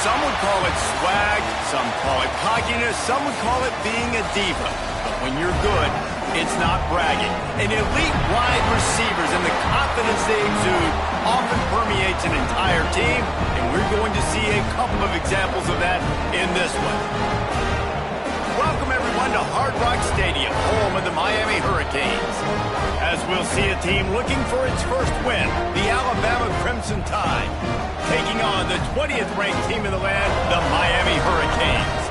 Some would call it swag, some call it cockiness, some would call it being a diva. But when you're good, it's not bragging. An elite wide receivers and the confidence they exude often permeates an entire team, and we're going to see a couple of examples of that in this one. Welcome, everyone, to Hard Rock Stadium, home of the Miami Hurricanes. As we'll see a team looking for its first win, the Alabama Crimson Tide, taking on the 20th-ranked team in the land, the Miami Hurricanes.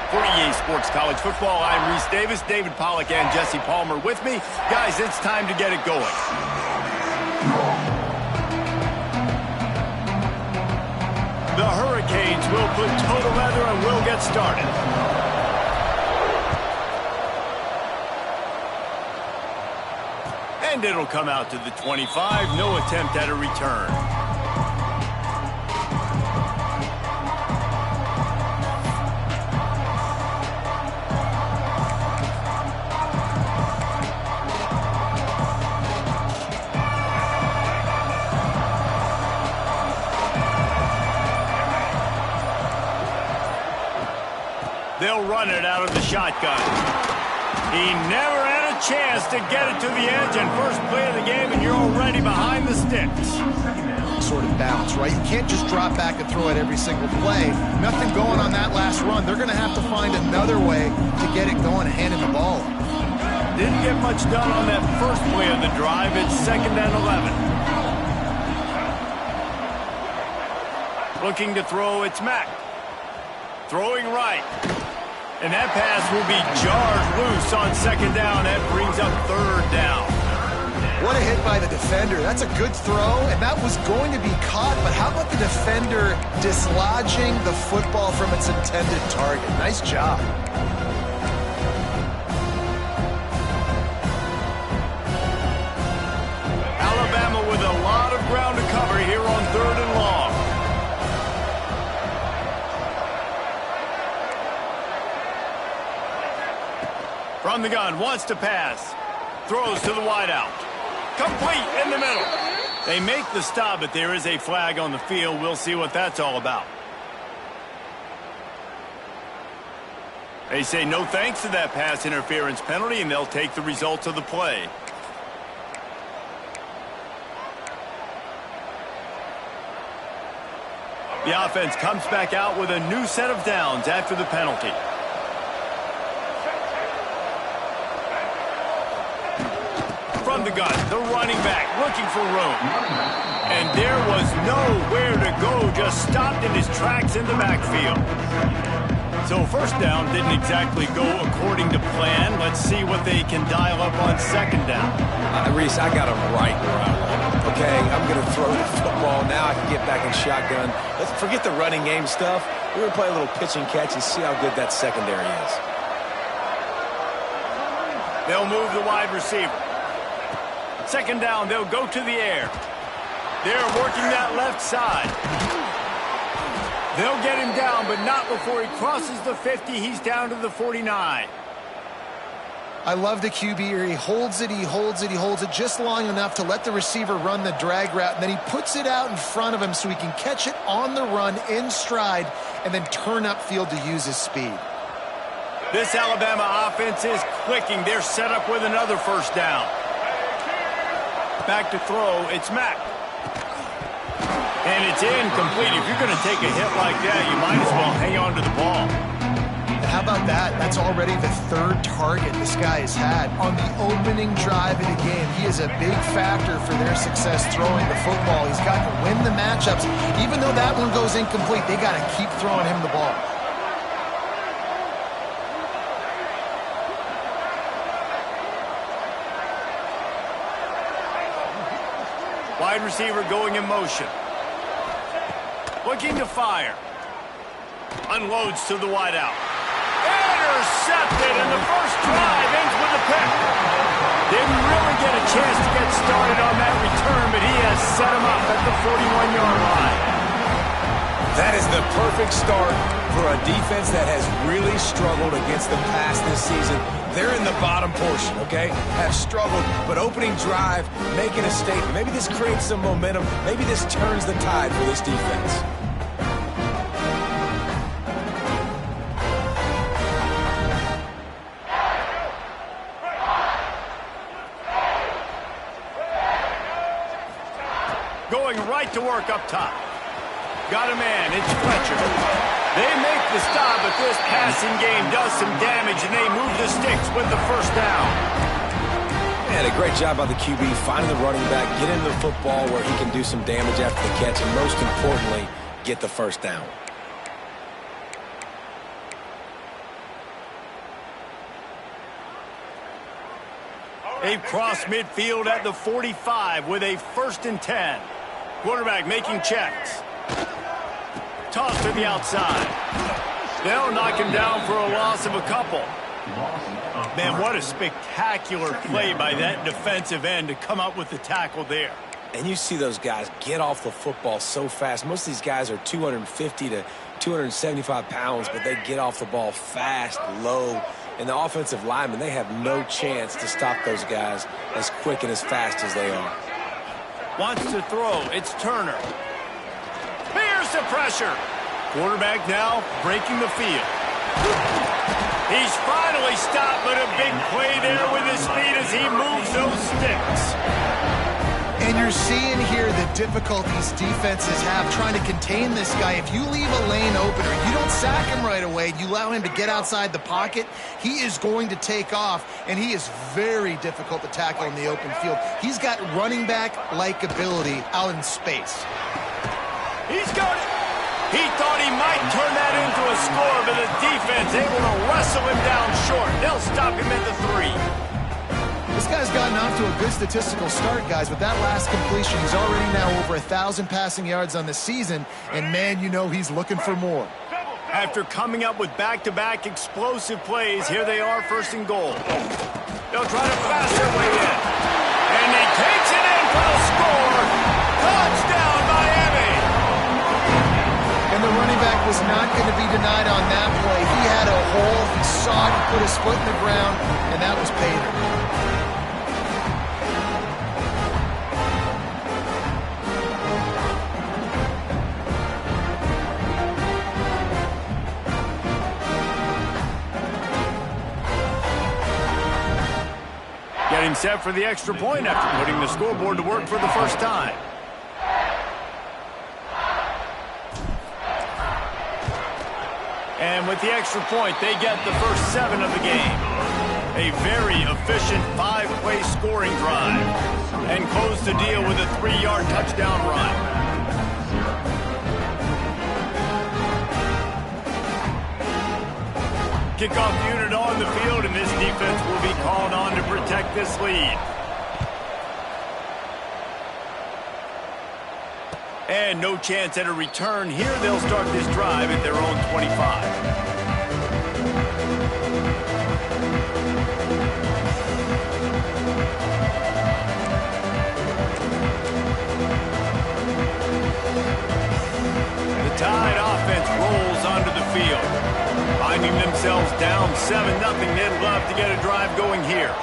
For EA Sports College Football, I'm Reese Davis, David Pollack, and Jesse Palmer with me. Guys, it's time to get it going. The Hurricanes will put toe to leather and we'll get started. And it'll come out to the 25. No attempt at a return. They'll run it out of the shotgun. He never had a chance to get it to the edge, and first play of the game, and you're already behind the sticks. Sort of bounce, right? You can't just drop back and throw it every single play. Nothing going on that last run. They're going to have to find another way to get it going and handing the ball. Didn't get much done on that first play of the drive. It's 2nd and 11. Looking to throw, it's Mack. Throwing right. And that pass will be jarred loose on 2nd down. That brings up 3rd down. What a hit by the defender. That's a good throw, and that was going to be caught, but how about the defender dislodging the football from its intended target? Nice job. Alabama with a lot of ground to cover here on 3rd and long. From the gun, wants to pass. Throws to the wideout. Complete in the middle. They make the stop, but there is a flag on the field. We'll see what that's all about. They say no thanks to that pass interference penalty, and they'll take the results of the play. The offense comes back out with a new set of downs after the penalty. From the gun, the running back looking for room. And there was nowhere to go, just stopped in his tracks in the backfield. So first down didn't exactly go according to plan. Let's see what they can dial up on 2nd down. Reese, I got him right where I want him. Okay, I'm going to throw the football. Now I can get back in shotgun. Let's forget the running game stuff. We're going to play a little pitch and catch and see how good that secondary is. They'll move the wide receiver. 2nd down, they'll go to the air. They're working that left side. They'll get him down, but not before he crosses the 50. He's down to the 49. I love the QB here. He holds it, he holds it, he holds it just long enough to let the receiver run the drag route, and then he puts it out in front of him so he can catch it on the run in stride and then turn upfield to use his speed. This Alabama offense is clicking. They're set up with another first down. Back to throw, it's Mack. And it's incomplete. If you're going to take a hit like that, you might as well hang on to the ball. How about that? That's already the 3rd target this guy has had on the opening drive of the game. He is a big factor for their success throwing the football. He's got to win the matchups. Even though that one goes incomplete, they got to keep throwing him the ball. Wide receiver going in motion. Looking to fire. Unloads to the wideout. Intercepted, and the first drive ends with a pick. Didn't really get a chance to get started on that return, but he has set him up at the 41-yard line. That is the perfect start for a defense that has really struggled against the pass this season. They're in the bottom portion, okay? Have struggled, but opening drive, making a statement. Maybe this creates some momentum. Maybe this turns the tide for this defense. going right to work up top. Got a man, it's Fletcher. They make the stop, but this passing game does some damage, and they move the sticks with the first down. And a great job by the QB, finding the running back, get into the football where he can do some damage after the catch, and most importantly, get the first down. They've crossed midfield at the 45 with a 1st and 10. Quarterback making checks. Toss to the outside. They'll knock him down for a loss of a couple. Man, what a spectacular play by that defensive end to come up with the tackle there. And you see those guys get off the football so fast. Most of these guys are 250 to 275 pounds, but they get off the ball fast, low. And the offensive linemen, they have no chance to stop those guys as quick and as fast as they are. Wants to throw. It's Turner. Here's the pressure. Quarterback now breaking the field. He's finally stopped, but a big play there with his feet as he moves those sticks. And you're seeing here the difficulties defenses have trying to contain this guy. If you leave a lane open or you don't sack him right away, you allow him to get outside the pocket, he is going to take off, and he is very difficult to tackle in the open field. He's got running back-like ability out in space. He's got it. He thought he might turn that into a score, but the defense able to wrestle him down short. They'll stop him at the 3. This guy's gotten off to a good statistical start, guys. With that last completion, he's already now over 1,000 passing yards on the season, and man, you know he's looking for more. After coming up with back-to-back explosive plays, here they are, 1st and goal. They'll try to pass their way in. And he takes it in for the score. Touchdown, Miami! And the running back was not going to be denied on that play. He had a hole, he saw it, he put his foot in the ground, and that was pay dirt. Getting set for the extra point after putting the scoreboard to work for the first time. And with the extra point, they get the first 7 of the game. A very efficient 5-play scoring drive. And close the deal with a 3-yard touchdown run. Kickoff unit on the field, and this defense will be called on to protect this lead. And no chance at a return here. They'll start this drive at their own 25. The Tide offense rolls onto the field. Finding themselves down 7-0, they'd love to get a drive going here.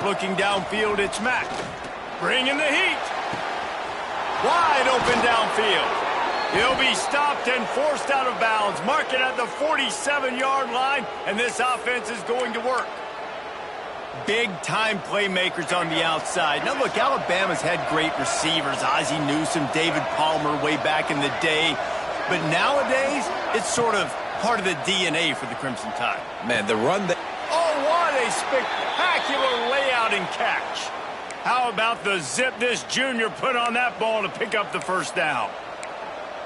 Looking downfield, it's Mack. Bringing the heat. Wide open downfield. He'll be stopped and forced out of bounds. Mark it at the 47-yard line, and this offense is going to work. Big-time playmakers on the outside. Now, look, Alabama's had great receivers. Ozzie Newsome, David Palmer way back in the day. But nowadays, it's sort of part of the DNA for the Crimson Tide. Man, the run that... Oh, what a spectacular layout and catch. How about the zip this junior put on that ball to pick up the first down?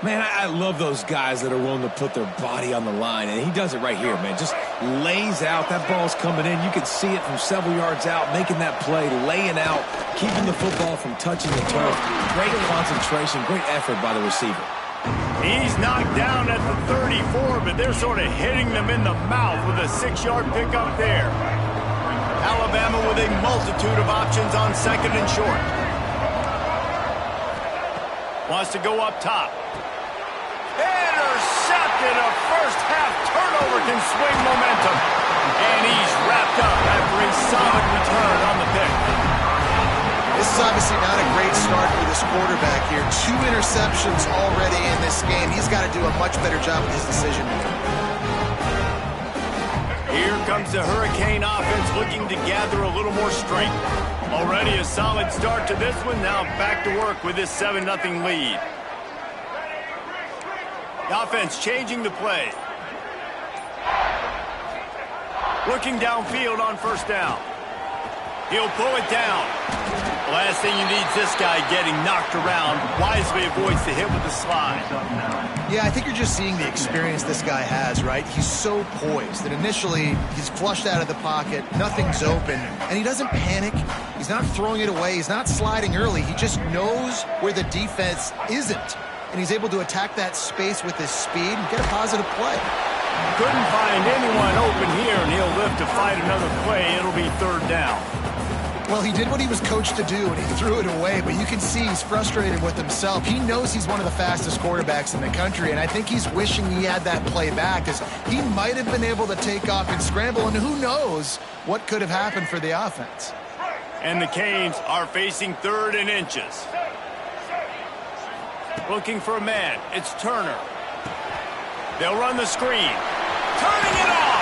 Man, I love those guys that are willing to put their body on the line, and he does it right here, man. Just lays out. That ball's coming in. You can see it from several yards out, making that play, laying out, keeping the football from touching the turf. Great concentration, great effort by the receiver. He's knocked down at the 34, but they're sort of hitting them in the mouth with a 6-yard pickup there. Alabama with a multitude of options on 2nd and short. Wants to go up top. Intercepted. A first-half turnover can swing momentum. And he's wrapped up after a solid return on the pick. This is obviously not a great start for this quarterback here. 2 interceptions already in this game. He's got to do a much better job with his decision-making. Here comes the Hurricane offense looking to gather a little more strength. Already a solid start to this one. Now back to work with this 7-0 lead. The offense changing the play. Looking downfield on first down. He'll pull it down. The last thing you need is this guy getting knocked around. Wisely avoids the hit with the slide. Yeah, I think you're just seeing the experience this guy has, right? He's so poised that initially he's flushed out of the pocket, nothing's open, and he doesn't panic. He's not throwing it away. He's not sliding early. He just knows where the defense isn't, and he's able to attack that space with his speed and get a positive play. Couldn't find anyone open here, and he'll live to fight another play. It'll be third down. Well, he did what he was coached to do, and he threw it away, but you can see he's frustrated with himself. He knows he's one of the fastest quarterbacks in the country, and I think he's wishing he had that play back, because he might have been able to take off and scramble, and who knows what could have happened for the offense. And the Canes are facing 3rd and inches. Looking for a man. It's Turner. They'll run the screen. Turning it on!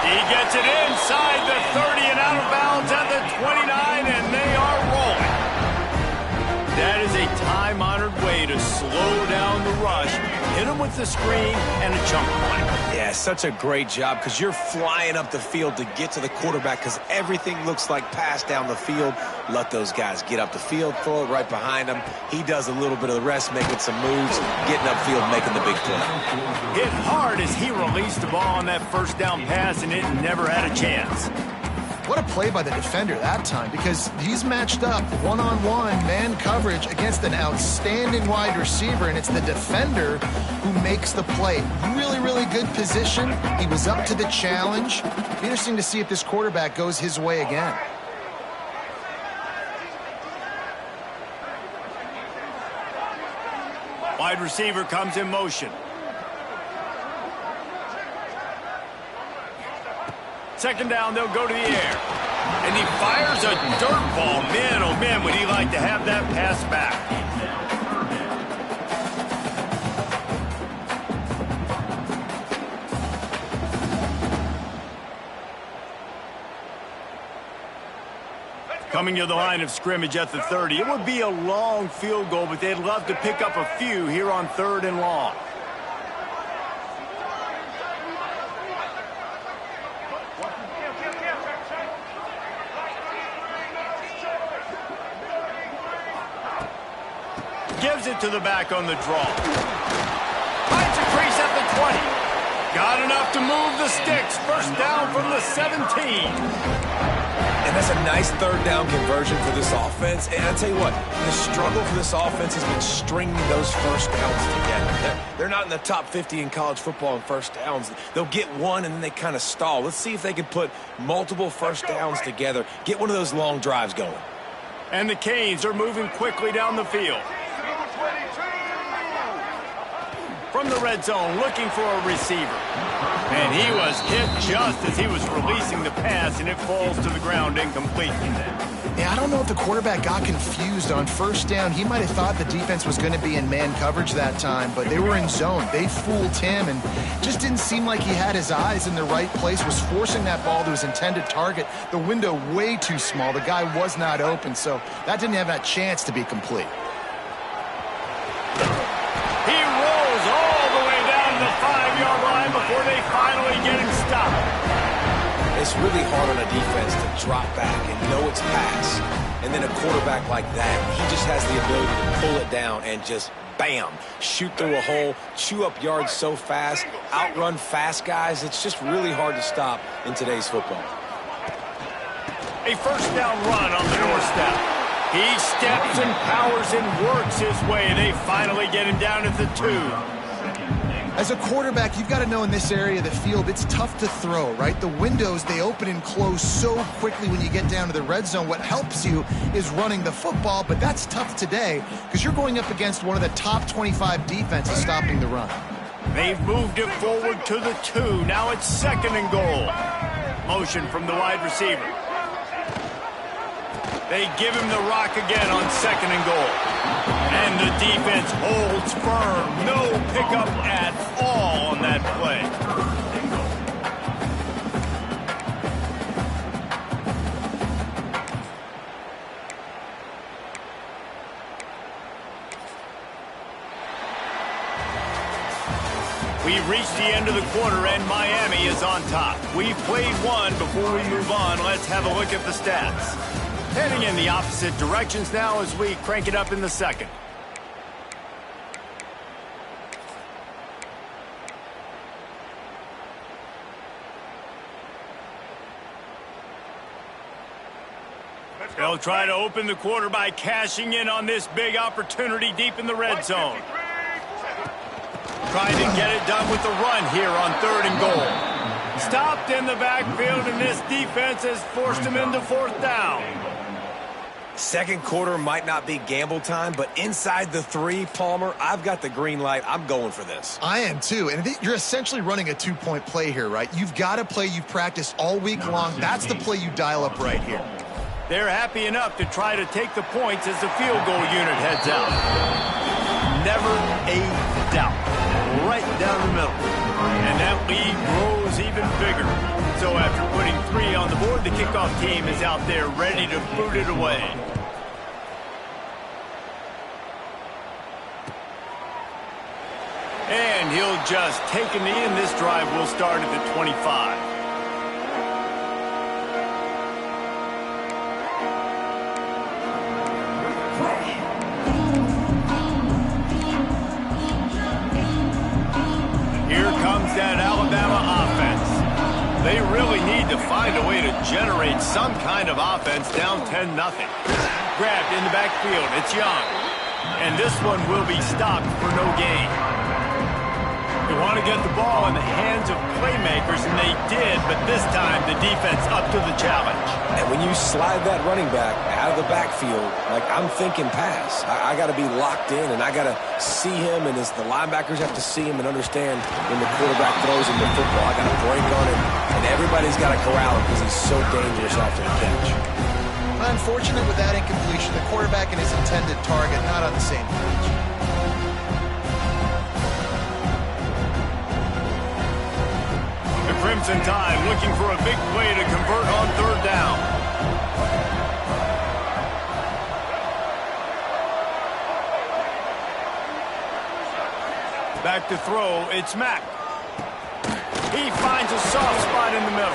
He gets it inside the 30 and out of bounds at the 29, and they are rolling. That is a time-honored way to slow down the rush, hit him with the screen, and a chunk play. Yeah, such a great job because you're flying up the field to get to the quarterback because everything looks like pass down the field. Let those guys get up the field, throw it right behind him. He does a little bit of the rest, making some moves, getting upfield, making the big play. Hit hard as he released the ball on that first down pass, and it never had a chance. What a play by the defender that time, because he's matched up one-on-one man coverage against an outstanding wide receiver, and it's the defender who makes the play. Really, really good position. He was up to the challenge. Be interesting to see if this quarterback goes his way again. Wide receiver comes in motion. Second down, they'll go to the air. And he fires a dirt ball. Man, oh man, would he like to have that pass back. Coming to the line of scrimmage at the 30. It would be a long field goal, but they'd love to pick up a few here on 3rd and long. Gives it to the back on the draw. Finds a crease at the 20. Got enough to move the sticks. First down from the 17. And that's a nice 3rd down conversion for this offense. And I'll tell you what, the struggle for this offense has been stringing those first downs together. They're not in the top 50 in college football in first downs. They'll get one and then they kind of stall. Let's see if they can put multiple first downs together, get one of those long drives going. And the Canes are moving quickly down the field. From the red zone, looking for a receiver. And he was hit just as he was releasing the pass, and it falls to the ground incomplete. Yeah, I don't know if the quarterback got confused on first down. He might have thought the defense was going to be in man coverage that time, but they were in zone. They fooled him and just didn't seem like he had his eyes in the right place, was forcing that ball to his intended target. The window way too small. The guy was not open, so that didn't have that chance to be complete. He rolls all the way down to the 5-yard line before they finally get him stopped. It's really hard on a defense to drop back and know it's pass. And then a quarterback like that, he just has the ability to pull it down and just, bam, shoot through a hole, chew up yards so fast, outrun fast guys. It's just really hard to stop in today's football. A first down run on the doorstep. He steps and powers and works his way. They finally get him down at the 2. As a quarterback, you've got to know in this area of the field, it's tough to throw, right? The windows, they open and close so quickly when you get down to the red zone. What helps you is running the football, but that's tough today because you're going up against one of the top 25 defenses stopping the run. They've moved it forward to the 2. Now it's 2nd and goal. Motion from the wide receiver. They give him the rock again on 2nd and goal. And the defense holds firm. No pickup at all on that play. We've reached the end of the quarter, and Miami is on top. We've played one. Before we move on, let's have a look at the stats. Heading in the opposite directions now as we crank it up in the second. They'll try to open the quarter by cashing in on this big opportunity deep in the red zone. Trying to get it done with the run here on 3rd and goal. Stopped in the backfield, and this defense has forced him into 4th down. Second quarter might not be gamble time, but inside the 3, Palmer, I've got the green light. I'm going for this. I am too, and you're essentially running a 2-point play here, right? You've got a play you've practiced all week long. That's the play you dial up right here. They're happy enough to try to take the points as the field goal unit heads out. Never a doubt. Right down the middle. And that lead grows even bigger. So after putting 3 on the board, the kickoff team is out there ready to boot it away. And he'll just take a knee, and this drive will start at the 25. That Alabama offense. They really need to find a way to generate some kind of offense down 10-0. Grabbed in the backfield. It's Young. And this one will be stopped for no gain. They want to get the ball in the hands of playmakers, and they did, but this time the defense up to the challenge. And when you slide that running back out of the backfield, like I'm thinking pass. I got to be locked in, and I got to see him, and as the linebackers have to see him and understand when the quarterback throws him the football, I got to break on him, and everybody's got to corral him because he's so dangerous after the catch. Unfortunate with that incompletion, the quarterback and his intended target not on the same page. The Crimson Tide looking for a big play to convert on 3rd down. Back to throw, it's Mack. He finds a soft spot in the middle.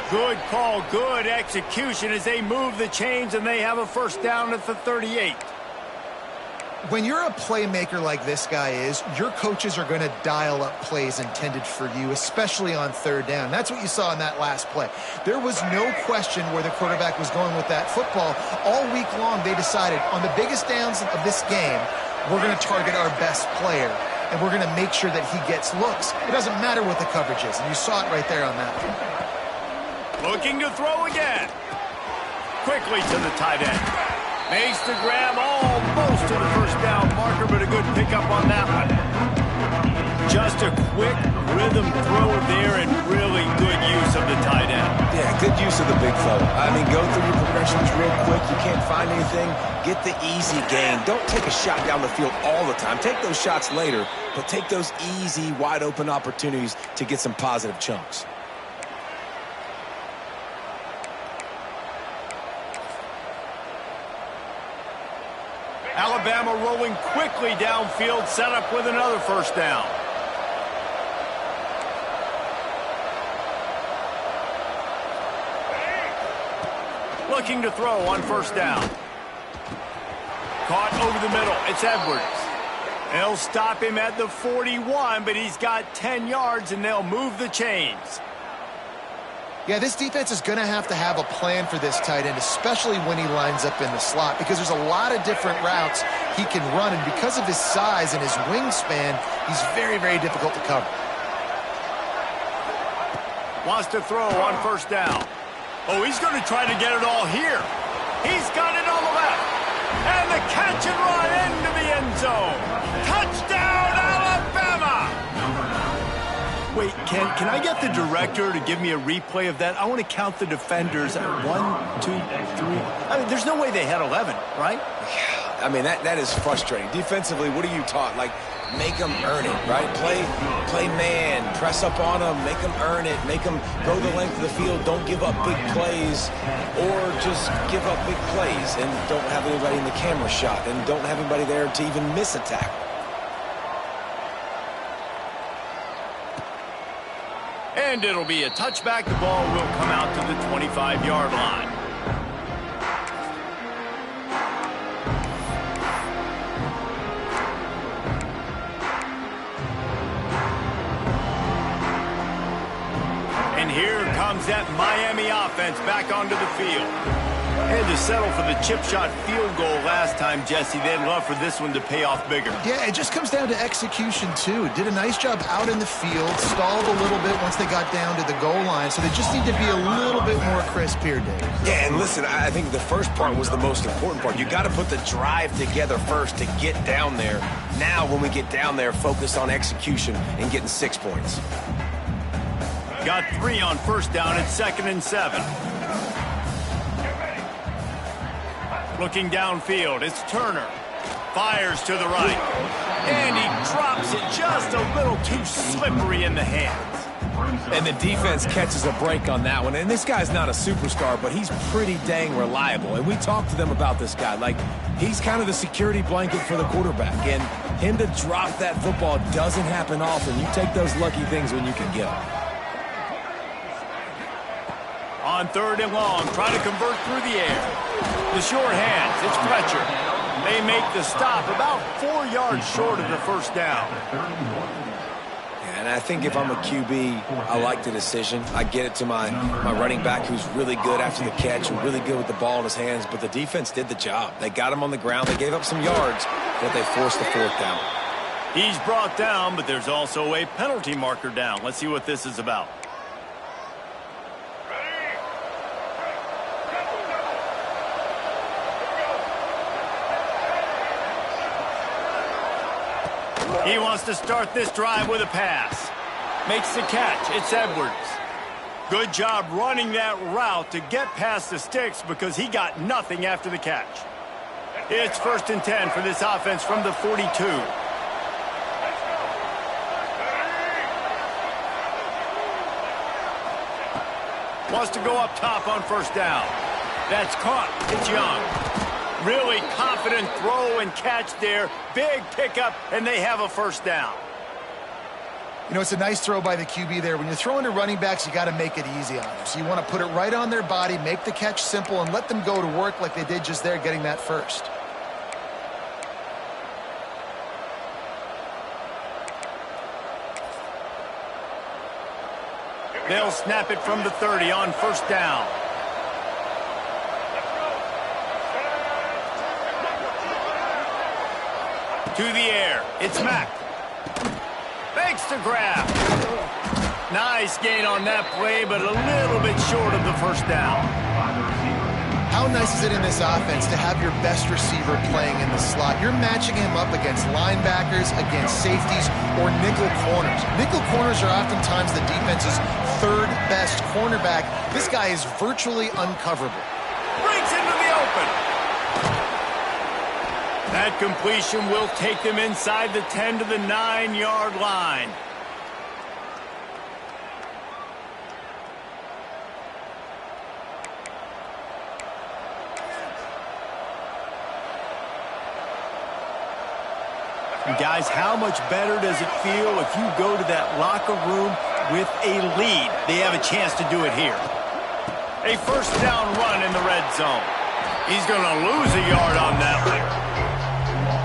Good call, good execution as they move the chains, and they have a 1st down at the 38. When you're a playmaker like this guy is, your coaches are going to dial up plays intended for you, especially on 3rd down. That's what you saw in that last play. There was no question where the quarterback was going with that football. All week long, they decided on the biggest downs of this game, we're going to target our best player, and we're going to make sure that he gets looks. It doesn't matter what the coverage is, and you saw it right there on that one. Looking to throw again. Quickly to the tight end. Makes the grab almost to the 1st down marker, but a good pickup on that one. Just a quick rhythm throw there and really good use of the tight end. Yeah, good use of the big fella. I mean, go through your progressions real quick. You can't find anything. Get the easy gain. Don't take a shot down the field all the time. Take those shots later, but take those easy, wide-open opportunities to get some positive chunks. Alabama rolling quickly downfield, set up with another 1st down. Looking to throw on 1st down. Caught over the middle. It's Edwards. They'll stop him at the 41, but he's got 10 yards, and they'll move the chains. Yeah, this defense is going to have a plan for this tight end, especially when he lines up in the slot, because there's a lot of different routes he can run, and because of his size and his wingspan, he's very, very difficult to cover. Wants to throw on 1st down. Oh, he's going to try to get it all here. He's got it on the left. And the catch and run into the end zone. Touchdown, Alabama! Wait, can I get the director to give me a replay of that? I want to count the defenders at 1, 2, 3. I mean, there's no way they had 11, right? Yeah, I mean, that is frustrating. Defensively, what are you taught? Like, make them earn it, right? Play man, press up on them, make them earn it, make them go the length of the field, don't give up big plays, or just give up big plays and don't have anybody in the camera shot and don't have anybody there to even miss a tackle. And it'll be a touchback. The ball will come out to the 25-yard line. And here comes that Miami offense back onto the field. Had to settle for the chip shot field goal last time, Jesse. They'd love for this one to pay off bigger. Yeah, it just comes down to execution, too. Did a nice job out in the field, stalled a little bit once they got down to the goal line, so they just need to be a little bit more crisp here, Dave. Yeah, and listen, I think the first part was the most important part. You got to put the drive together first to get down there. Now, when we get down there, focus on execution and getting 6 points. Got 3 on first down at 2nd and 7. Looking downfield, it's Turner. Fires to the right. And he drops it just a little too slippery in the hands. And the defense catches a break on that one. And this guy's not a superstar, but he's pretty dang reliable. And we talked to them about this guy. Like, he's kind of the security blanket for the quarterback. And him to drop that football doesn't happen often. You take those lucky things when you can get them. On 3rd and long, try to convert through the air. The short hands, it's Fletcher. They make the stop about 4 yards short of the first down. And I think if I'm a QB, I like the decision. I get it to my running back who's really good after the catch and really good with the ball in his hands, but the defense did the job. They got him on the ground. They gave up some yards, but they forced the 4th down. He's brought down, but there's also a penalty marker down. Let's see what this is about. He wants to start this drive with a pass. Makes the catch. It's Edwards. Good job running that route to get past the sticks because he got nothing after the catch. It's 1st and 10 for this offense from the 42. Wants to go up top on first down. That's caught. It's Young. Really confident throw and catch there. Big pickup, and they have a first down. You know, it's a nice throw by the QB there. When you're throwing to running backs, you got to make it easy on them. So you want to put it right on their body, make the catch simple, and let them go to work like they did just there, getting that first. They'll snap it from the 30 on first down. To the air. It's Mack. Fakes the grab. Nice gain on that play, but a little bit short of the first down. How nice is it in this offense to have your best receiver playing in the slot? You're matching him up against linebackers, against safeties, or nickel corners. Nickel corners are oftentimes the defense's 3rd best cornerback. This guy is virtually uncoverable. Breaks into the open. That completion will take them inside the 10 to the 9-yard line. Guys, how much better does it feel if you go to that locker room with a lead? They have a chance to do it here. A first down run in the red zone. He's going to lose a yard on that one.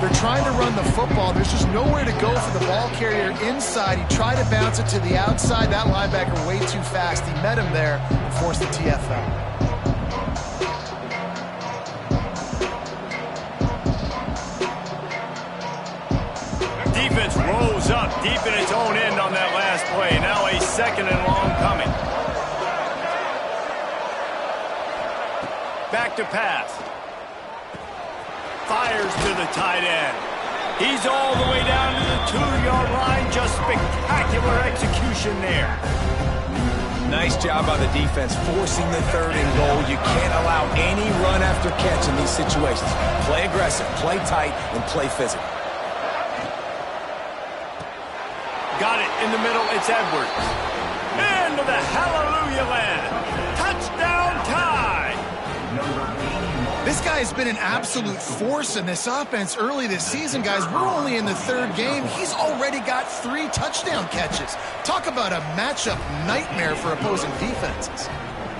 They're trying to run the football. There's just nowhere to go for the ball carrier inside. He tried to bounce it to the outside. That linebacker way too fast. He met him there and forced the TFL. Defense rolls up deep in its own end on that last play. Now a 2nd and long coming. Back to pass. Fires to the tight end. He's all the way down to the 2-yard line. Just spectacular execution there. Nice job by the defense forcing the 3rd and goal. You can't allow any run after catch in these situations. Play aggressive, play tight, and play physical. Got it in the middle. It's Edwards. Into the hallelujah land. Touchdown tie. This guy's been an absolute force in this offense early this season, guys. We're only in the third game. He's already got 3 touchdown catches. Talk about a matchup nightmare for opposing defenses.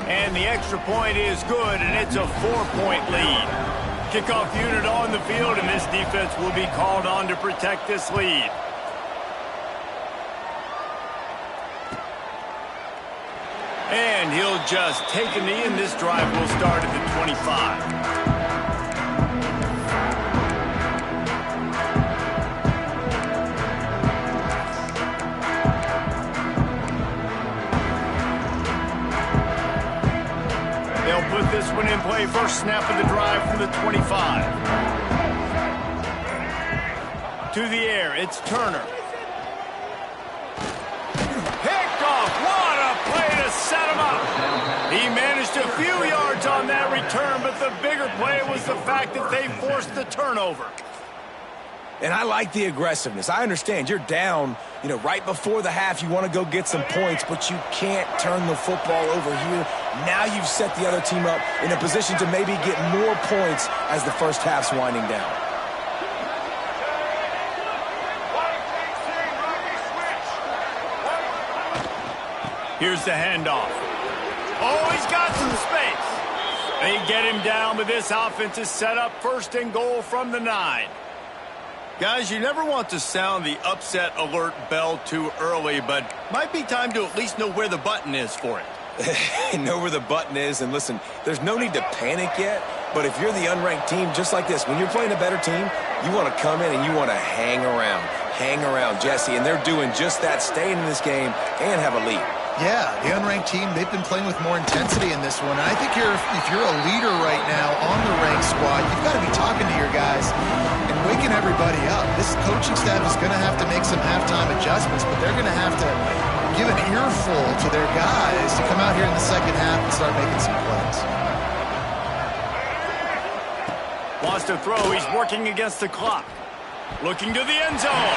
And the extra point is good, and it's a 4-point lead. Kickoff unit on the field, and this defense will be called on to protect this lead. And he'll just take a knee, and this drive will start at the 25. They'll put this one in play. First snap of the drive from the 25. To the air, it's Turner. Picked off. What a play to set him up. He managed a few yards on that return, but the bigger play was the fact that they forced the turnover. And I like the aggressiveness. I understand you're down, right before the half. You want to go get some points, but you can't turn the football over here. Now you've set the other team up in a position to maybe get more points as the first half's winding down. Here's the handoff. Oh, he's got some space. They get him down, but this offense is set up 1st and goal from the 9. Guys, you never want to sound the upset alert bell too early, but might be time to at least know where the button is for it. Know where the button is, and listen, there's no need to panic yet, but if you're the unranked team, just like this, when you're playing a better team, you want to come in and you want to hang around Jesse, and they're doing just that, staying in this game and have a lead. Yeah, the unranked team, they've been playing with more intensity in this one. And I think if you're a leader right now on the ranked squad, you've got to be talking to your guys and waking everybody up. This coaching staff is going to have to make some halftime adjustments, but they're going to have to give an earful to their guys to come out here in the second half and start making some plays. Wants to throw. He's working against the clock. Looking to the end zone.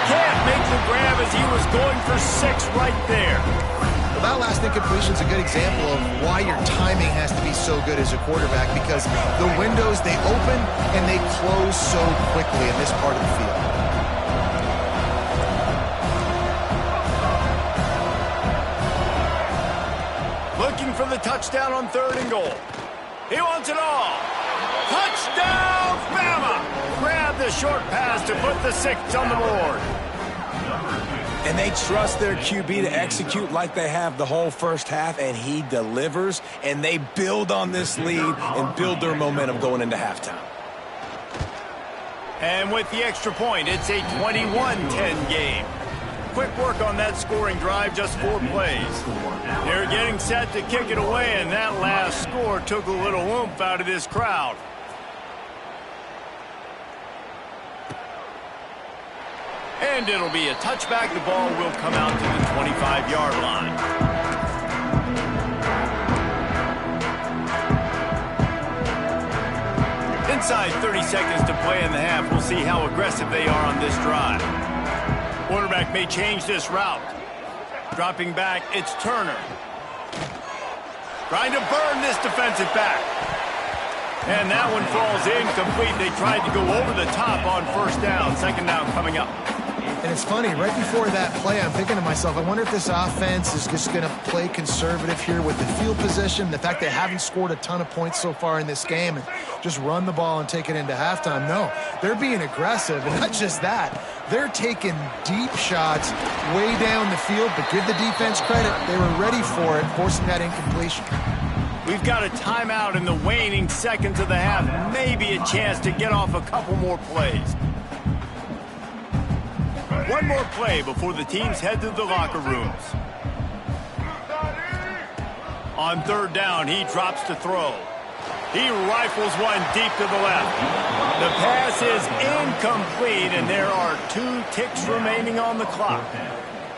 Can't make the grab as he was going for 6 right there. Well, that last incompletion is a good example of why your timing has to be so good as a quarterback, because the windows, they open and they close so quickly in this part of the field. Looking for the touchdown on 3rd and goal. He wants it all. Touchdown, Bama! Grab the short pass to put the 6 on the board. And they trust their QB to execute like they have the whole first half, and he delivers, and they build on this lead and build their momentum going into halftime. And with the extra point, it's a 21-10 game. Quick work on that scoring drive, just 4 plays. They're getting set to kick it away, and that last score took a little oomph out of this crowd. And it'll be a touchback. The ball will come out to the 25-yard line. Inside 30 seconds to play in the half. We'll see how aggressive they are on this drive. Quarterback may change this route. Dropping back, it's Turner. Trying to burn this defensive back. And that one falls incomplete. They tried to go over the top on 1st down. 2nd down coming up. And it's funny, right before that play, I'm thinking to myself, I wonder if this offense is just going to play conservative here with the field position, the fact they haven't scored a ton of points so far in this game, and just run the ball and take it into halftime. No, they're being aggressive, and not just that. They're taking deep shots way down the field, but give the defense credit. They were ready for it, forcing that incompletion. We've got a timeout in the waning seconds of the half. Maybe a chance to get off a couple more plays. One more play before the teams head to the locker rooms. On 3rd down, he drops to throw. He rifles one deep to the left. The pass is incomplete, and there are 2 ticks remaining on the clock.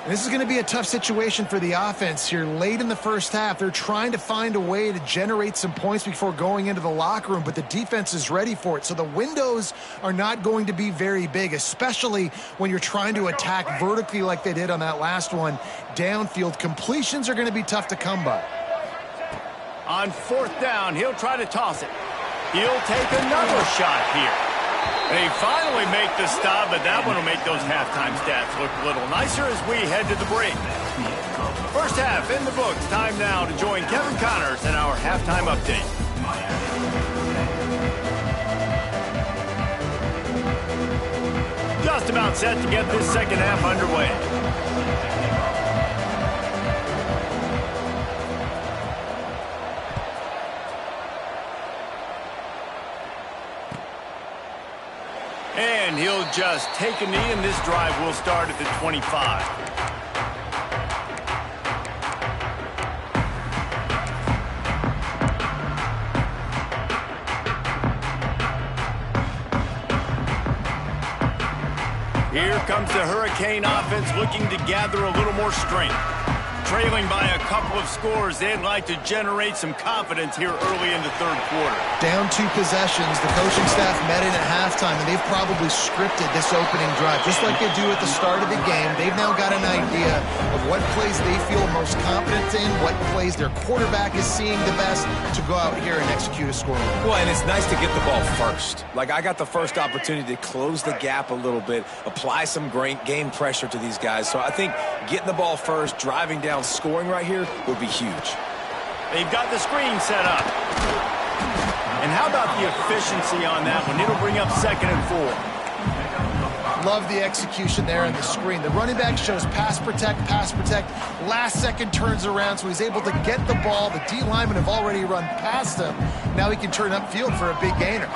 This is going to be a tough situation for the offense here late in the first half. They're trying to find a way to generate some points before going into the locker room, but the defense is ready for it. So the windows are not going to be very big, especially when you're trying to attack vertically like they did on that last one. Downfield completions are going to be tough to come by. On 4th down, he'll try to toss it. He'll take another shot here. They finally make the stop, but that one will make those halftime stats look a little nicer as we head to the break. First half in the books. Time now to join Kevin Connors in our halftime update. Just about set to get this second half underway. And he'll just take a knee, and this drive will start at the 25. Here comes the Hurricane offense looking to gather a little more strength. Trailing by a couple of scores, they'd like to generate some confidence here early in the third quarter. Down 2 possessions, the coaching staff met in at halftime, and they've probably scripted this opening drive. Just like they do at the start of the game, they've now got an idea of what plays they feel most confident in, what plays their quarterback is seeing the best to go out here and execute a score. Well, and it's nice to get the ball first. Like, I got the first opportunity to close the gap a little bit, apply some great game pressure to these guys. So I think getting the ball first, driving down, scoring right here would be huge. They've got the screen set up. And how about the efficiency on that one? It'll bring up 2nd and 4. Love the execution there in the screen. The running back shows pass protect. Last second turns around, so he's able to get the ball. The D linemen have already run past him. Now he can turn upfield for a big gainer.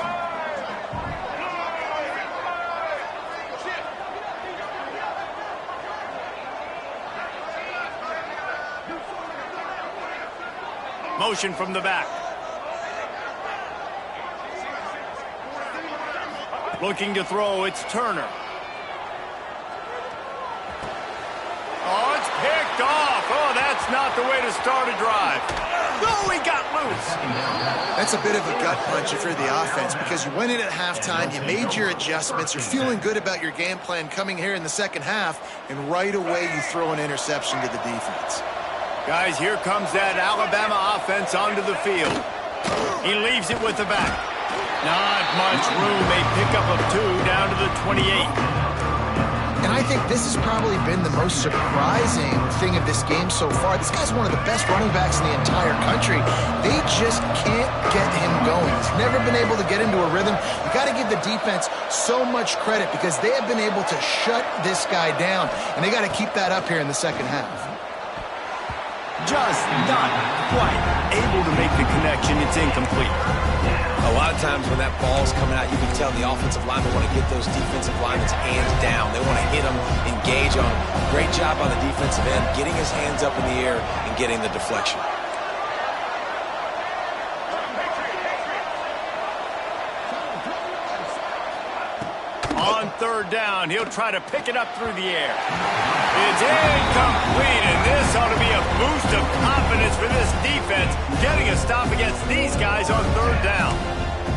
Motion from the back. Looking to throw, it's Turner. Oh, it's picked off. Oh, that's not the way to start a drive. Oh, he got loose. That's a bit of a gut punch for the offense because you went in at halftime, you made your adjustments, you're feeling good about your game plan coming here in the second half, and right away you throw an interception to the defense. Guys, here comes that Alabama offense onto the field. He leaves it with the back. Not much room. They pick up a 2 down to the 28. And I think this has probably been the most surprising thing of this game so far. This guy's one of the best running backs in the entire country. They just can't get him going. He's never been able to get into a rhythm. You got to give the defense so much credit because they have been able to shut this guy down, and they got to keep that up here in the second half. Just not quite able to make the connection. It's incomplete. A lot of times when that ball's coming out, you can tell the offensive linemen want to get those defensive linemen's hands down. They want to hit them, engage on them. Great job on the defensive end, getting his hands up in the air and getting the deflection. On 3rd down, he'll try to pick it up through the air. It's incomplete, and this ought to be a boost of confidence for this defense, getting a stop against these guys on 3rd down.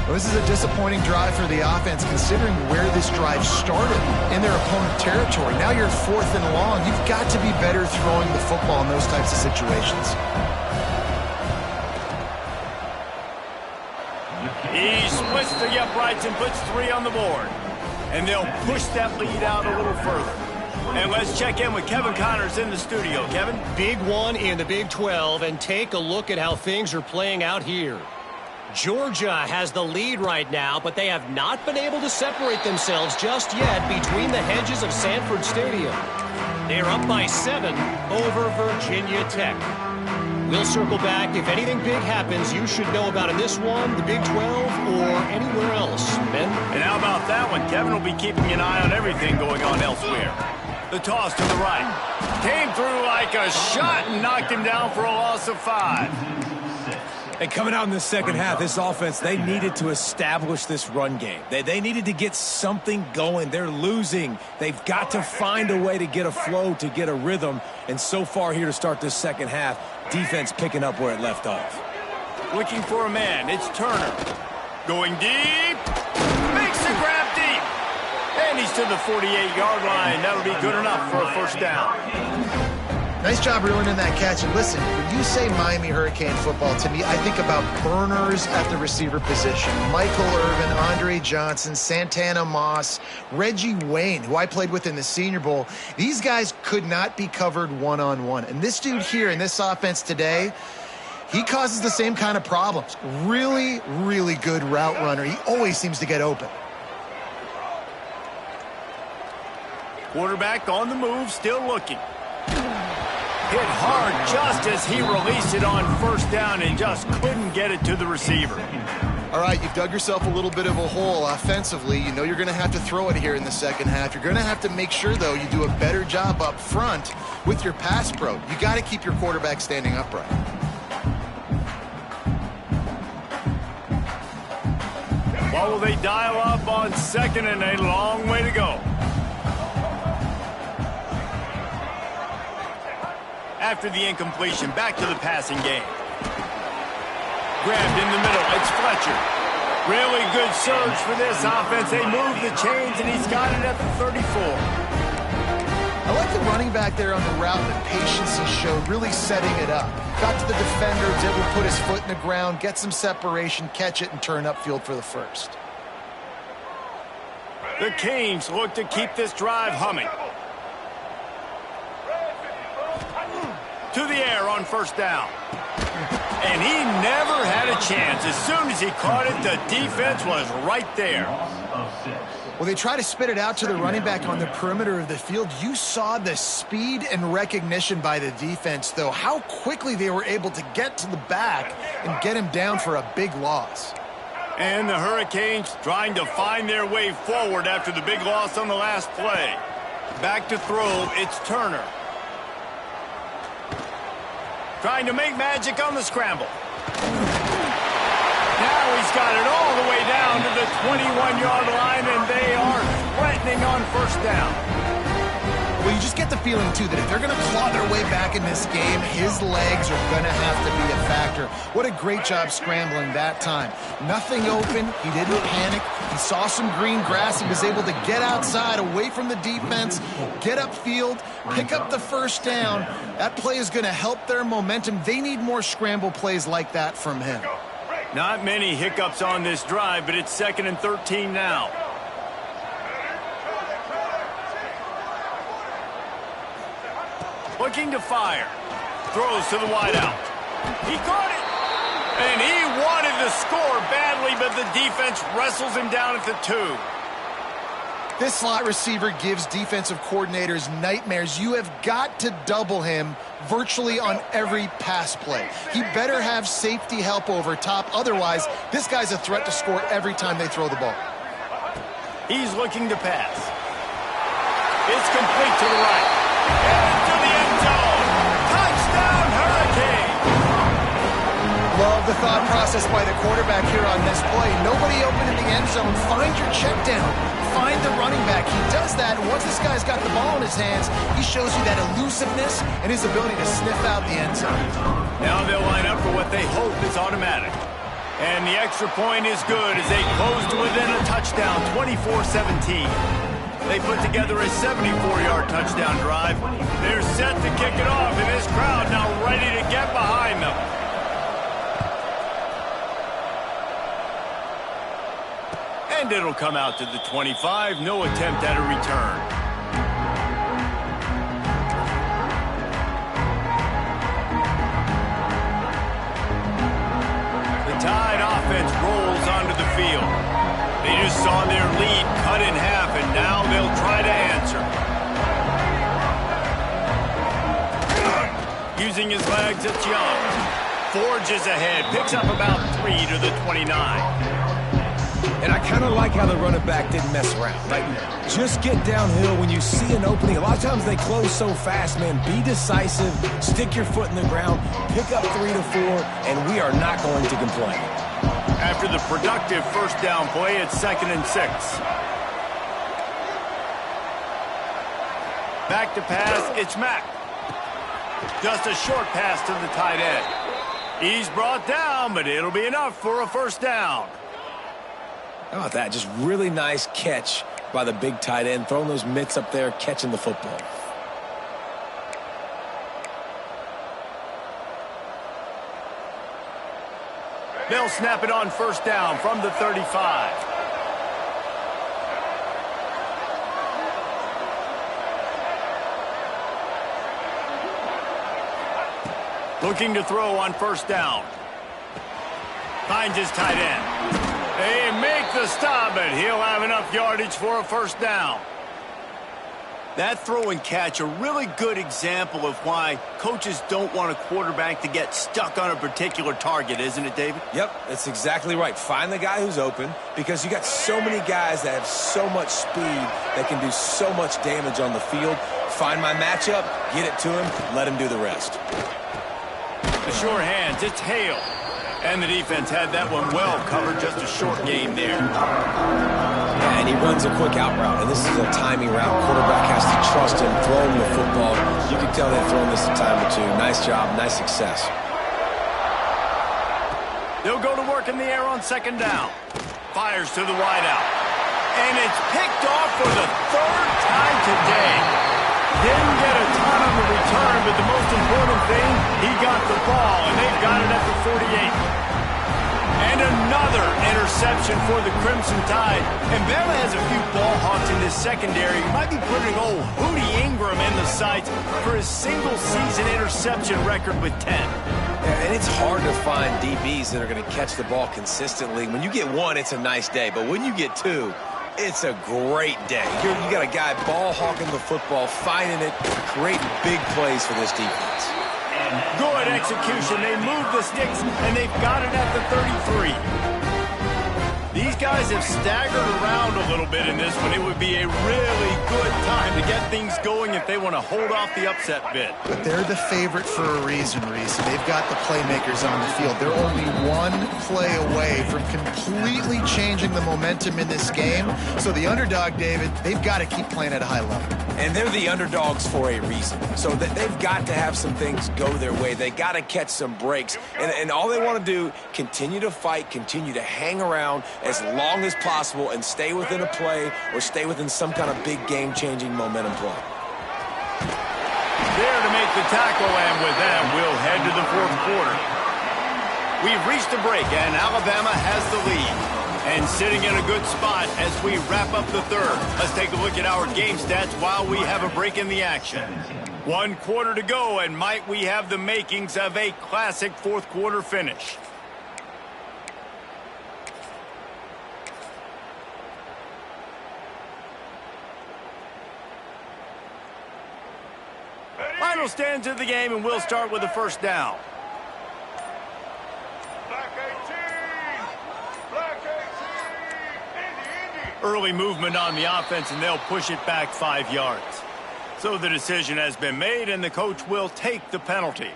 Well, this is a disappointing drive for the offense, considering where this drive started in their opponent territory. Now you're 4th and long. You've got to be better throwing the football in those types of situations. He splits the uprights and puts 3 on the board. And they'll push that lead out a little further. And let's check in with Kevin Connors in the studio. Kevin? Big one in the Big 12, and take a look at how things are playing out here. Georgia has the lead right now, but they have not been able to separate themselves just yet between the hedges of Sanford Stadium. They're up by 7 over Virginia Tech. We'll circle back. If anything big happens, you should know about in this one, the Big 12, or anywhere else. Ben? And how about that one? Kevin will be keeping an eye on everything going on elsewhere. The toss to the right. Came through like a shot and knocked him down for a loss of 5. And coming out in the second half, this offense, they needed to establish this run game. They needed to get something going. They're losing. They've got to find a way to get a flow, to get a rhythm. And so far here to start this second half, defense picking up where it left off. Looking for a man. It's Turner. Going deep. Makes the grab deep. And he's to the 48-yard line. That'll be good enough for a 1st down. Nice job reeling in that catch. And listen, when you say Miami Hurricane football, to me, I think about burners at the receiver position. Michael Irvin, Andre Johnson, Santana Moss, Reggie Wayne, who I played with in the Senior Bowl. These guys could not be covered one-on-one. And this dude here in this offense today, he causes the same kind of problems. Really, really good route runner. He always seems to get open. Quarterback on the move, still looking. Hit hard just as he released it on first down and just couldn't get it to the receiver. All right, you've dug yourself a little bit of a hole offensively. You know you're going to have to throw it here in the second half. You're going to have to make sure, though, you do a better job up front with your pass pro. You got to keep your quarterback standing upright. What will they dial up on second and a long way to go? After the incompletion, back to the passing game. Grabbed in the middle, it's Fletcher. Really good surge for this offense. They move the chains, and he's got it at the 34. I like the running back there on the route and the patience he showed, really setting it up. Got to the defender, was able to put his foot in the ground, get some separation, catch it, and turn upfield for the first. The Canes look to keep this drive humming. To the air on first down. And he never had a chance. As soon as he caught it, the defense was right there. Well, they try to spit it out to the running back on the perimeter of the field. You saw the speed and recognition by the defense, though. How quickly they were able to get to the back and get him down for a big loss. And the Hurricanes trying to find their way forward after the big loss on the last play. Back to throw, it's Turner. Trying to make magic on the scramble. Now he's got it all the way down to the 21-yard line, and they are threatening on first down. Well, you just get the feeling, too, that if they're going to claw their way back in this game, his legs are going to have to be a factor. What a great job scrambling that time. Nothing open. He didn't panic. He saw some green grass. He was able to get outside, away from the defense, get upfield, pick up the first down. That play is going to help their momentum. They need more scramble plays like that from him. Not many hiccups on this drive, but it's 2nd and 13 now. Looking to fire. Throws to the wideout. He caught it. And he wanted to score badly, but the defense wrestles him down at the 2. This slot receiver gives defensive coordinators nightmares. You have got to double him virtually on every pass play. He better have safety help over top. Otherwise, this guy's a threat to score every time they throw the ball. He's looking to pass. It's complete to the right. Into the end zone. Touchdown, Hurricane. Love the thought process by the quarterback here on this play. Nobody open in the end zone. Find your check down. Find the running back. He does that, and once this guy's got the ball in his hands, he shows you that elusiveness and his ability to sniff out the end zone. Now they'll line up for what they hope is automatic. And the extra point is good as they close to within a touchdown, 24-17. They put together a 74-yard touchdown drive. They're set to kick it off, and this crowd now ready to get behind them. And it'll come out to the 25. No attempt at a return. The Tide offense rolls onto the field. They just saw their lead cut in half, and now they'll try to answer. Using his legs, it's Young. Forges ahead, picks up about 3 to the 29. And I kind of like how the running back didn't mess around. Like, just get downhill when you see an opening. A lot of times they close so fast, man. Be decisive, stick your foot in the ground, pick up 3 to 4, and we are not going to complain. After the productive first down play, it's 2nd and 6. Back to pass, it's Mack. Just a short pass to the tight end. He's brought down, but it'll be enough for a first down. How about that? Just really nice catch by the big tight end, throwing those mitts up there, catching the football. They'll snap it on first down from the 35. Looking to throw on first down. Finds his tight end. They make the stop, but he'll have enough yardage for a first down. That throw and catch, a really good example of why coaches don't want a quarterback to get stuck on a particular target, isn't it, David? Yep, that's exactly right. Find the guy who's open, because you got so many guys that have so much speed that can do so much damage on the field. Find my matchup, get it to him, let him do the rest. The sure hands, it's Hale. And the defense had that one well covered, just a short game there. Yeah, and he runs a quick out route, and this is a timing route. Quarterback has to trust him, throw him the football. You can tell they've thrown this a time or two. Nice job, nice success. They'll go to work in the air on second down. Fires to the wideout. And it's picked off for the third time today. Didn't get a ton on the return, but the most important thing, he got the ball, and they've got it at the 48. And another interception for the Crimson Tide. And Bama has a few ball hawks in this secondary. He might be putting old Hootie Ingram in the sights for his single-season interception record with 10. Yeah, and it's hard to find DBs that are going to catch the ball consistently. When you get one, it's a nice day. But when you get two, it's a great day. You got a guy ball hawking the football, finding it, creating big plays for this defense. Good execution. They move the sticks, and they've got it at the 33. These guys have staggered around a little bit in this one. It would be a really good time to get things going if they want to hold off the upset bid. But they're the favorite for a reason, Reese. They've got the playmakers on the field. They're only one play away from completely changing the momentum in this game. So the underdog, David, they've got to keep playing at a high level. And they're the underdogs for a reason. So that they've got to have some things go their way. They got to catch some breaks. And all they want to do, continue to fight, continue to hang around as long as possible and stay within a play or stay within some kind of big game-changing momentum play. There to make the tackle, and with that, we'll head to the fourth quarter. We've reached a break, and Alabama has the lead. And sitting in a good spot as we wrap up the third. Let's take a look at our game stats while we have a break in the action. 1 quarter to go, and might we have the makings of a classic fourth quarter finish. Final stands of the game, and we'll start with the first down. Early movement on the offense, and they'll push it back 5 yards. So the decision has been made, and the coach will take the penalty.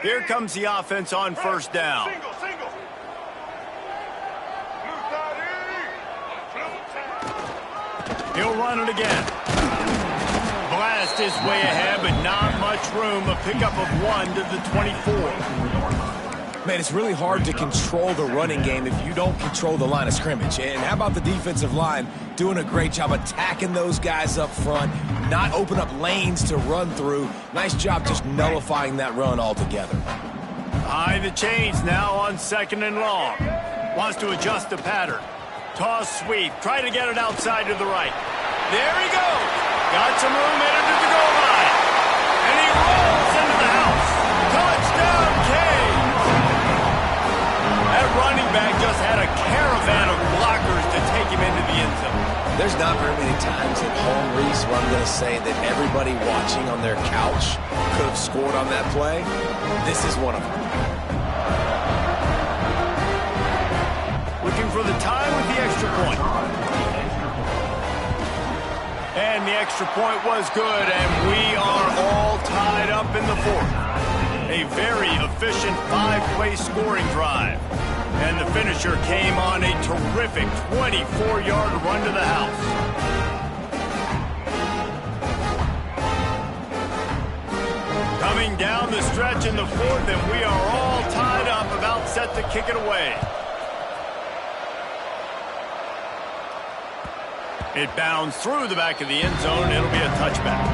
Here comes the offense on first down. He'll run it again. Blast his way ahead, but not much room. A pickup of 1 to the 24. Man, it's really hard to control the running game if you don't control the line of scrimmage. And how about the defensive line doing a great job attacking those guys up front, not open up lanes to run through. Nice job just nullifying that run altogether. Behind the chains now on second and long. Wants to adjust the pattern. Toss sweep. Try to get it outside to the right. There he goes. Got some room headed to the goal line. And he rolls into the house. Touchdown, Canes. That running back just had a caravan of blockers to take him into the end zone. There's not very many times at home, Reese, where I'm going to say that everybody watching on their couch could have scored on that play. This is one of them. Looking for the tie with the extra point. And the extra point was good, and we are all tied up in the fourth. A very efficient 5-play scoring drive. And the finisher came on a terrific 24-yard run to the house. Coming down the stretch in the fourth, and we are all tied up, about set to kick it away. It bounds through the back of the end zone. It'll be a touchback.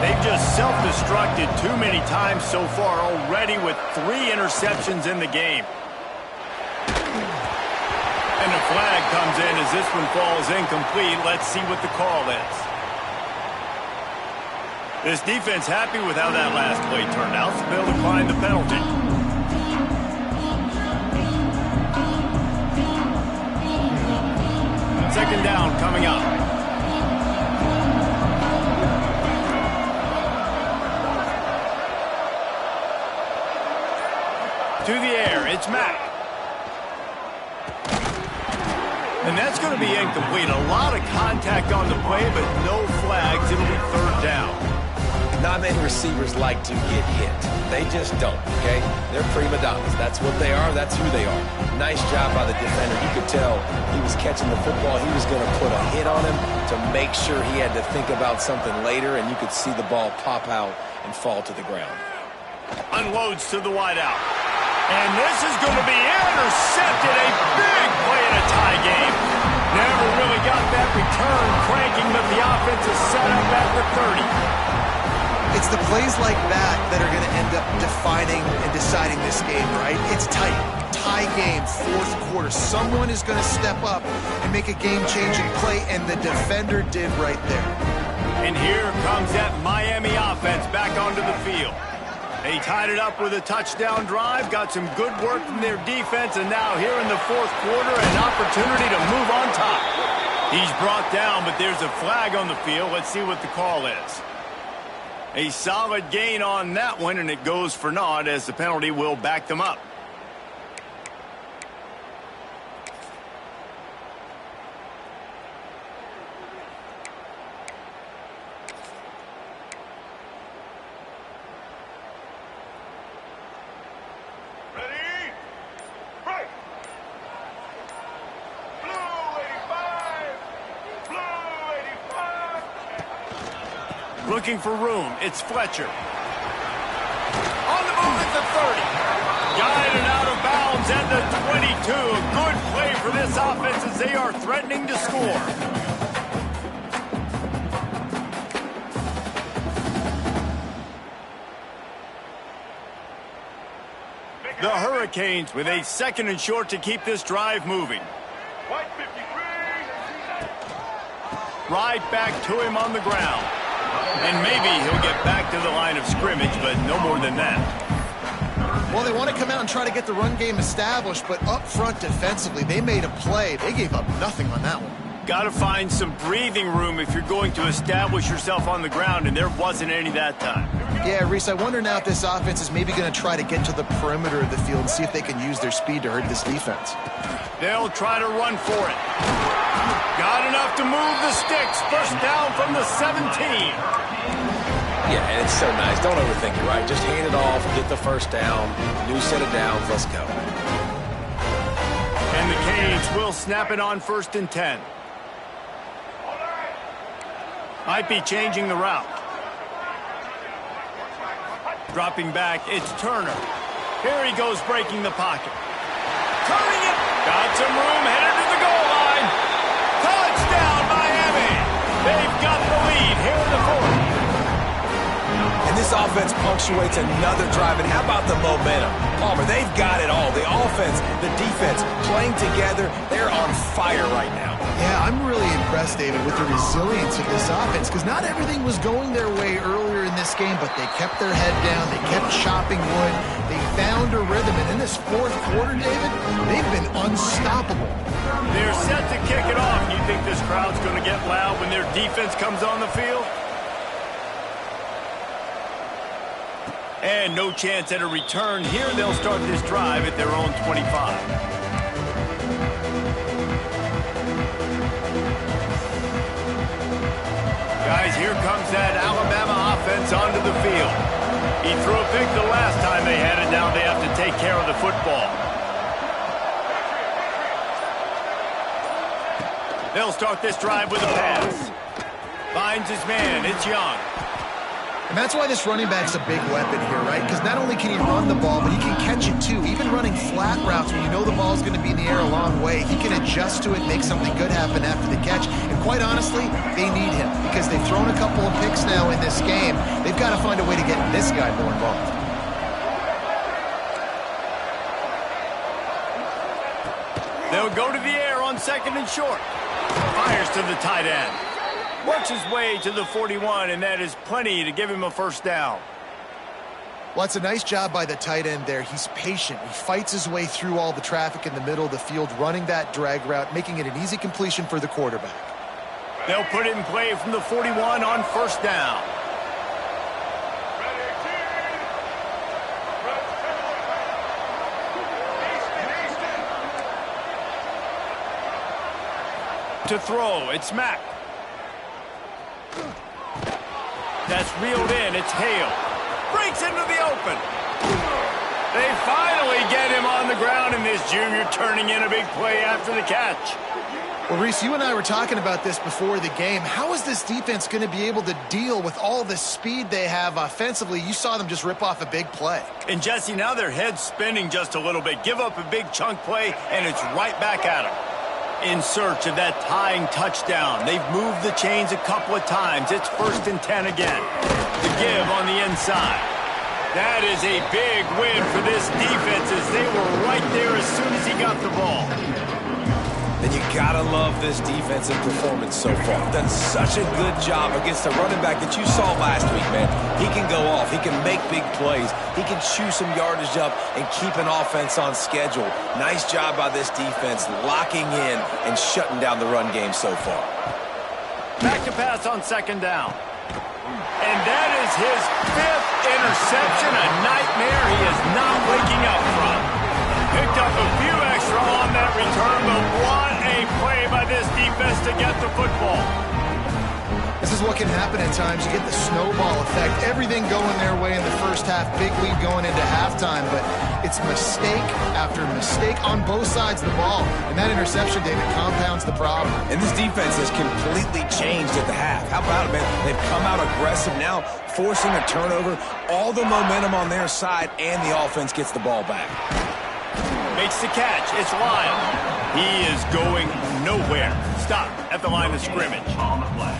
They've just self-destructed too many times so far already with 3 interceptions in the game. And a flag comes in as this one falls incomplete. Let's see what the call is. This defense happy with how that last play turned out, so they'll decline the penalty. Second down coming up. To the air, it's Mack. And that's going to be incomplete. A lot of contact on the play, but no flags. It'll be third down. Not many receivers like to get hit. They just don't, okay? They're prima donnas. That's what they are. That's who they are. Nice job by the defender. You could tell he was catching the football. He was going to put a hit on him to make sure he had to think about something later, and you could see the ball pop out and fall to the ground. Unloads to the wideout. And this is going to be intercepted. A big play in a tie game. Never really got that return cranking, but the offense is set up at the 30. It's the plays like that that are going to end up defining and deciding this game, right? It's tight. Tie game, fourth quarter. Someone is going to step up and make a game-changing play, and the defender did right there. And here comes that Miami offense back onto the field. They tied it up with a touchdown drive, got some good work from their defense, and now here in the fourth quarter, an opportunity to move on top. He's brought down, but there's a flag on the field. Let's see what the call is. A solid gain on that one, and it goes for naught as the penalty will back them up. Looking for room. It's Fletcher. On the move at the 30. Guided out of bounds at the 22. A good play for this offense as they are threatening to score. The Hurricanes with a second and short to keep this drive moving. Right back to him on the ground. And maybe he'll get back to the line of scrimmage, but no more than that. Well, they want to come out and try to get the run game established, but up front defensively, they made a play. They gave up nothing on that one. Got to find some breathing room if you're going to establish yourself on the ground, and there wasn't any that time. Yeah, Reese, I wonder now if this offense is maybe going to try to get to the perimeter of the field and see if they can use their speed to hurt this defense. They'll try to run for it. Got enough to move the sticks. First down from the 17. Yeah, and it's so nice. Don't overthink it, right? Just hand it off, get the first down, new set of downs, let's go. And the Canes will snap it on 1st and 10. Might be changing the route. Dropping back, it's Turner. Here he goes breaking the pocket. Turning it. Got some room, headed to the goal line. Touchdown, Miami. They've got the lead here in the 4th. And this offense punctuates another drive. And how about the momentum? Palmer, they've got it all. The offense, the defense, playing together. They're on fire right now. Yeah, I'm really impressed, David, with the resilience of this offense, because not everything was going their way earlier in this game, but they kept their head down. They kept chopping wood. They found a rhythm. And in this fourth quarter, David, they've been unstoppable. They're set to kick it off. You think this crowd's going to get loud when their defense comes on the field? And no chance at a return here. They'll start this drive at their own 25. Guys, here comes that Alabama offense onto the field. He threw a pick the last time they had it. Now they have to take care of the football. They'll start this drive with a pass. Finds his man. It's Young. And that's why this running back's a big weapon here, right? Because not only can he run the ball, but he can catch it too. Even even running flat routes when you know the ball's going to be in the air a long way. He can adjust to it, make something good happen after the catch. And quite honestly, they need him because they've thrown a couple of picks now in this game. They've got to find a way to get this guy more involved. They'll go to the air on 2nd and short. Fires to the tight end. Works his way to the 41, and that is plenty to give him a first down. Well, it's a nice job by the tight end there. He's patient. He fights his way through all the traffic in the middle of the field, running that drag route, making it an easy completion for the quarterback. They'll put it in play from the 41 on first down. To throw, it's Mack. That's reeled in, it's Hale. Breaks into the open. They finally get him on the ground, and this junior turning in a big play after the catch. Well, Reese, you and I were talking about this before the game. How is this defense going to be able to deal with all the speed they have offensively? You saw them just rip off a big play. And, Jesse, now their head's spinning just a little bit. Give up a big chunk play, and it's right back at them. In search of that tying touchdown. They've moved the chains a couple of times. It's 1st and 10 again. The give on the inside. That is a big win for this defense as they were right there as soon as he got the ball. Then you gotta love this defensive performance so far. Done such a good job against the running back that you saw last week, man. He can go off. He can make big plays. He can chew some yardage up and keep an offense on schedule. Nice job by this defense locking in and shutting down the run game so far. Back to pass on 2nd down. And that is his 5th interception. A nightmare he is not waking up from. Picked up a few extra on that return, but what a play by this defense to get the football. This is what can happen at times. You get the snowball effect. Everything going their way in the first half. Big lead going into halftime, but it's mistake after mistake on both sides of the ball. And that interception, David, compounds the problem. And this defense has completely changed at the half. How about it, man? They've come out aggressive now, forcing a turnover. All the momentum on their side, and the offense gets the ball back. Makes the catch. It's Lyle. He is going nowhere. Stop at the line of scrimmage. On the play.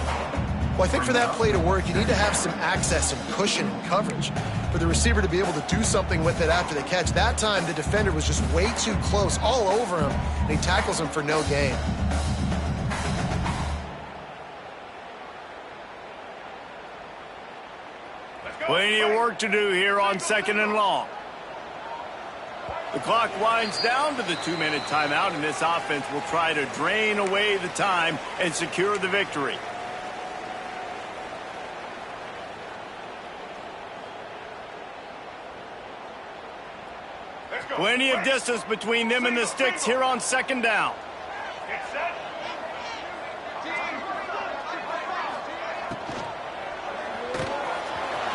Well, I think for that play to work, you need to have some access and cushion and coverage for the receiver to be able to do something with it after the catch. That time, the defender was just way too close, all over him, and he tackles him for no gain. Plenty of work to do here on 2nd and long. The clock winds down to the 2-minute timeout, and this offense will try to drain away the time and secure the victory. Plenty of distance between them and the sticks here on 2nd down.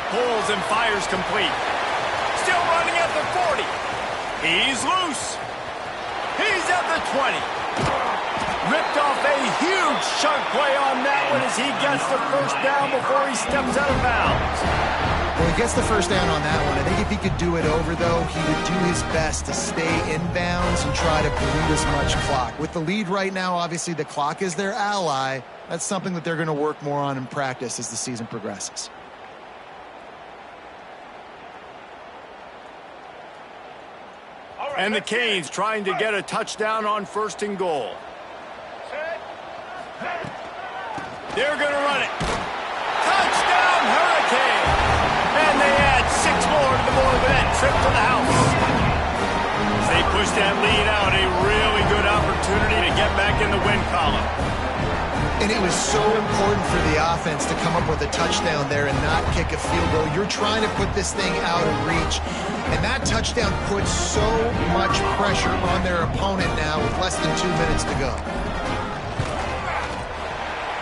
Pulls and fires complete. Still running at the 40. He's loose. He's at the 20. Ripped off a huge chunk play on that one as he gets the first down before he steps out of bounds. Well, he gets the first down on that one. I think if he could do it over, though, he would do his best to stay in bounds and try to bleed as much clock. With the lead right now, obviously the clock is their ally. That's something that they're going to work more on in practice as the season progresses. And the Canes trying to get a touchdown on 1st and goal. They're going to run it. Touchdown, Hurricane! And they add 6 more to the board with that trip to the house. As they push that lead out, a really good opportunity to get back in the win column. And it was so important for the offense to come up with a touchdown there and not kick a field goal. You're trying to put this thing out of reach. And that touchdown puts so much pressure on their opponent now with less than 2 minutes to go.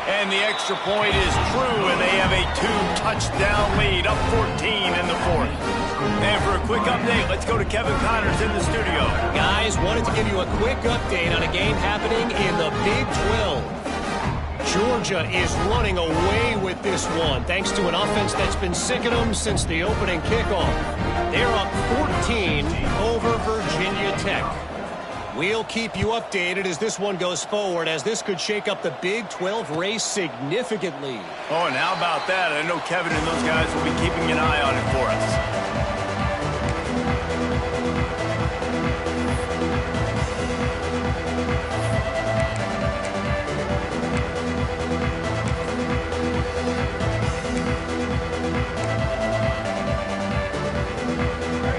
And the extra point is true, and they have a 2-touchdown lead, up 14 in the 4th. And for a quick update, let's go to Kevin Connors in the studio. Guys, wanted to give you a quick update on a game happening in the Big 12. Georgia is running away with this one, thanks to an offense that's been sick of them since the opening kickoff. They're up 14 over Virginia Tech. We'll keep you updated as this one goes forward, as this could shake up the Big 12 race significantly. Oh, and how about that? I know Kevin and those guys will be keeping an eye on it for us.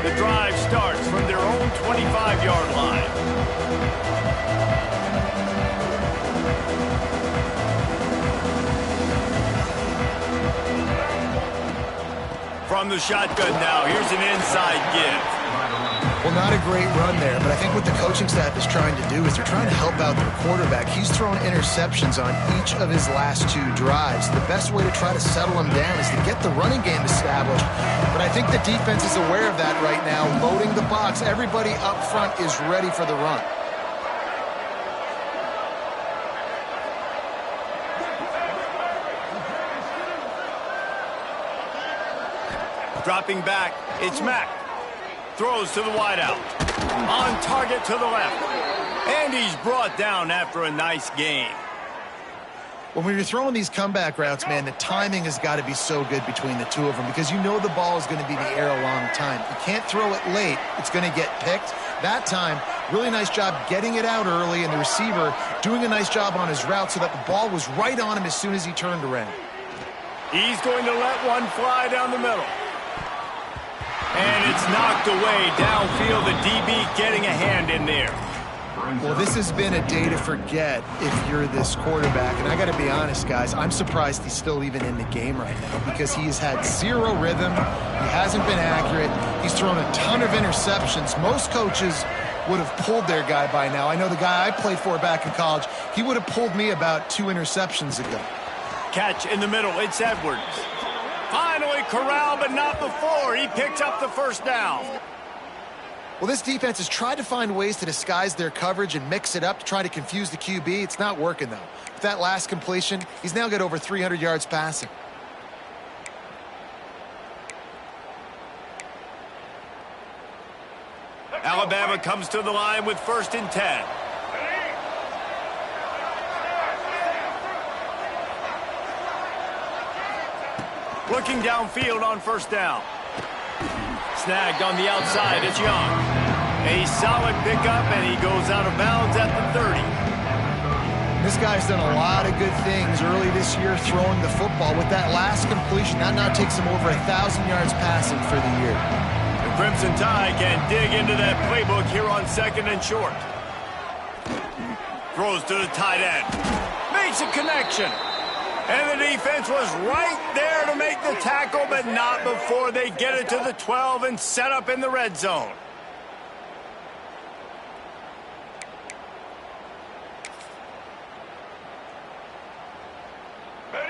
The drive starts from their own 25-yard line. From the shotgun now, here's an inside give. Well, not a great run there, but I think what the coaching staff is trying to do is they're trying to help out their quarterback. He's thrown interceptions on each of his last 2 drives. The best way to try to settle him down is to get the running game established. But I think the defense is aware of that right now, loading the box. Everybody up front is ready for the run. Dropping back, it's Mack. Throws to the wideout. On target to the left. And he's brought down after a nice gain. When you're throwing these comeback routes, man, the timing has got to be so good between the two of them because you know the ball is going to be in the air a long time. You can't throw it late. It's going to get picked. That time, really nice job getting it out early, and the receiver doing a nice job on his route so that the ball was right on him as soon as he turned around. He's going to let one fly down the middle. And it's knocked away downfield. The DB getting a hand in there. Well, this has been a day to forget if you're this quarterback. And I got to be honest, guys, I'm surprised he's still even in the game right now because he has had 0 rhythm. He hasn't been accurate. He's thrown a ton of interceptions. Most coaches would have pulled their guy by now. I know the guy I played for back in college, he would have pulled me about 2 interceptions ago. Catch in the middle. It's Edwards. Finally corralled, but not before. He picks up the first down. Well, this defense has tried to find ways to disguise their coverage and mix it up to try to confuse the QB. It's not working, though. With that last completion, he's now got over 300 yards passing. Alabama comes to the line with 1st and 10. Looking downfield on 1st down. Snagged on the outside, it's Young. A solid pickup, and he goes out of bounds at the 30. This guy's done a lot of good things early this year throwing the football. With that last completion, that now takes him over 1,000 yards passing for the year. The Crimson Tide can dig into that playbook here on 2nd and short. Throws to the tight end. Makes a connection. And the defense was right there to make the tackle, but not before they get it to the 12 and set up in the red zone.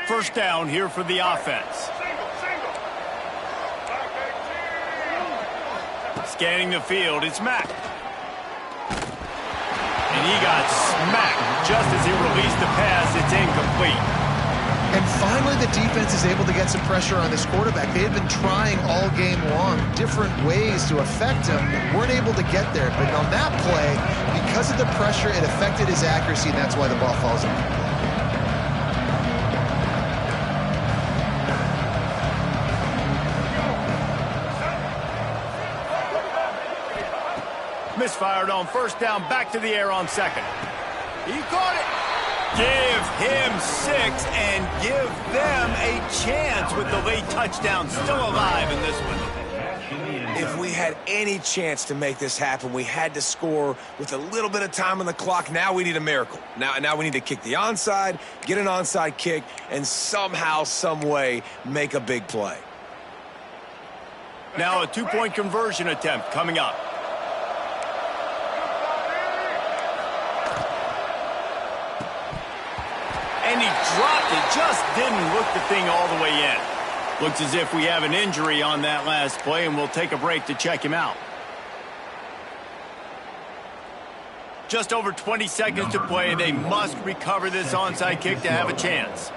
First down here for the offense. Scanning the field, it's Mack. And he got smacked just as he released the pass. It's incomplete. And finally, the defense is able to get some pressure on this quarterback. They had been trying all game long different ways to affect him, weren't able to get there. But on that play, because of the pressure, it affected his accuracy, and that's why the ball falls in. Misfired on 1st down, back to the air on 2nd. He caught it. Give him 6 and give them a chance with the late touchdown still alive in this one. If we had any chance to make this happen, we had to score with a little bit of time on the clock. Now we need a miracle. Now we need to kick the onside, get an onside kick, and somehow, some way, make a big play. Now a 2-point conversion attempt coming up. And he dropped it, just didn't look the thing all the way in. Looks as if we have an injury on that last play, and we'll take a break to check him out. Just over 20 seconds to play. They must recover this onside kick to have a chance.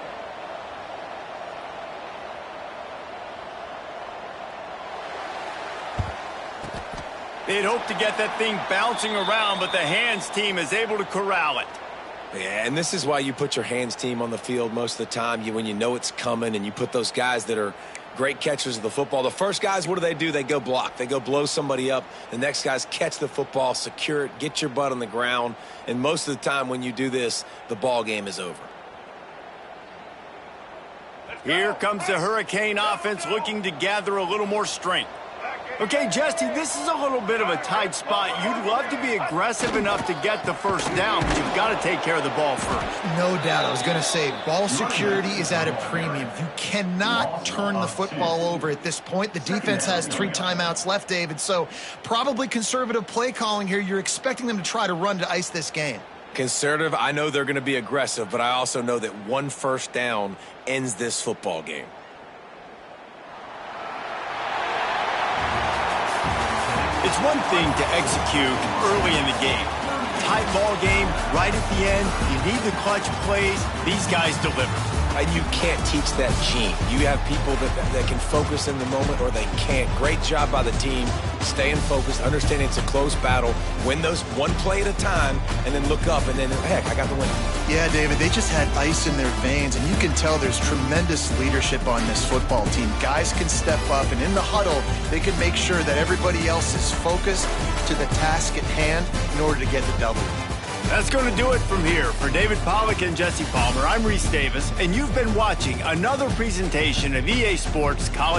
They'd hope to get that thing bouncing around, but the hands team is able to corral it. Yeah, and this is why you put your hands team on the field most of the time, when you know it's coming, and you put those guys that are great catchers of the football. The first guys, what do? They go block. They go blow somebody up. The next guys catch the football, secure it, get your butt on the ground. And most of the time when you do this, the ball game is over. Here comes the Hurricane offense looking to gather a little more strength. Okay, Jesse, this is a little bit of a tight spot. You'd love to be aggressive enough to get the first down, but you've got to take care of the ball first. No doubt. I was going to say, ball security is at a premium. You cannot turn the football over at this point. The defense has 3 timeouts left, David, so probably conservative play calling here. You're expecting them to try to run to ice this game. Conservative, I know they're going to be aggressive, but I also know that 1 first down ends this football game. It's one thing to execute early in the game. Tight ball game, right at the end, you need the clutch plays. These guys deliver. And you can't teach that gene. You have people that can focus in the moment or they can't. Great job by the team, staying focused, understanding it's a close battle, win those 1 play at a time, and then look up and then, heck, I got the win. Yeah, David, they just had ice in their veins, and you can tell there's tremendous leadership on this football team. Guys can step up, and in the huddle, they can make sure that everybody else is focused to the task at hand in order to get the W. That's going to do it from here. For David Pollack and Jesse Palmer, I'm Reese Davis, and you've been watching another presentation of EA Sports College